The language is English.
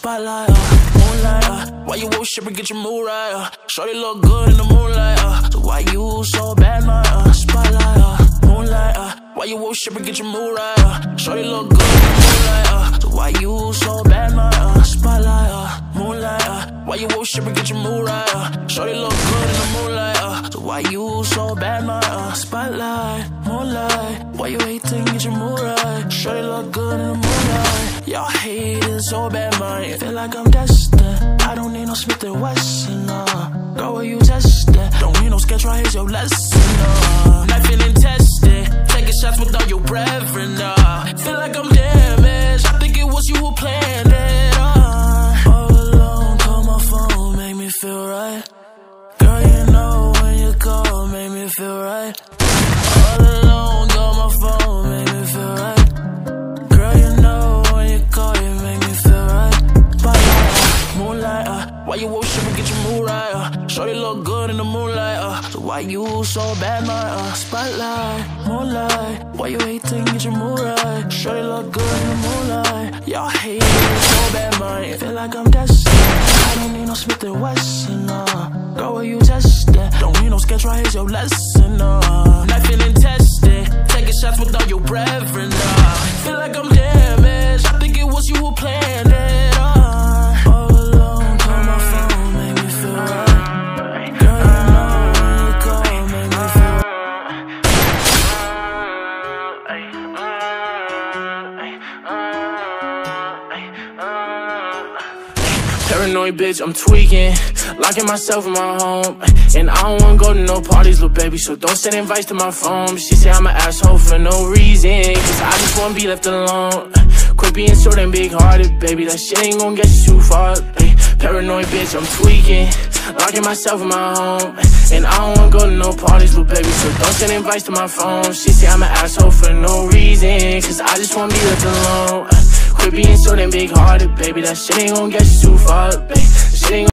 spotlight, moonlight, why you worship and get your mood right, shorty look good in the moonlight, so why you so bad, my spotlight, moonlight, why you worship and get your mood right, shorty look good in the moonlight, so why you so bad, my spotlight, moonlight, why you worship and get your mood right, shorty look good in the moonlight, so why you so bad, my spotlight, moonlight, why you hating, get your mood right, shorty look good in the moonlight, y'all hate it so bad, man, feel like I'm destined, I don't need no Smith & Wesson, girl, will you test it, don't need no sketch, right, here's your lesson, not feeling tested, taking shots with all your brethren, feel like I'm damaged, I think it was you who planned it, all alone, call my phone, make me feel right, girl, you know when you call, make me feel right, all alone, call my phone, make me feel right, girl, you know when you call, you make me feel right, spotlight, moonlight, why you worship and get your mood right, shorty look good in the moonlight, so why you so bad, my spotlight, moonlight, why you hating, get your mood right, shorty look good in the moonlight, y'all hate it so bad, man, feel like I'm destined, I don't need no Smith & Wesson, girl, will you test it, don't need no sketch, right, here's your lesson, not feeling tested, taking shots with all your brethren, feel like I'm damaged, I think it was you who planned it, all alone, call my phone, make me feel right, girl, you know when you call, make me feel right. Paranoid bitch, I'm tweaking, locking myself in my home, and I don't wanna go to no parties, little baby, so don't send invites to my phone. She say I'm an asshole for no reason, cause I just wanna be left alone. Quit being so damn big-hearted, baby, that shit ain't gon' get you too far. Paranoid bitch, I'm tweaking, locking myself in my home, and I don't wanna go to no parties, little baby, so don't send invites to my phone. She say I'm an asshole for no reason, cause I just wanna be left alone. Quit being so damn big-hearted, baby, that shit ain't gon' get you too far, baby. Shit ain't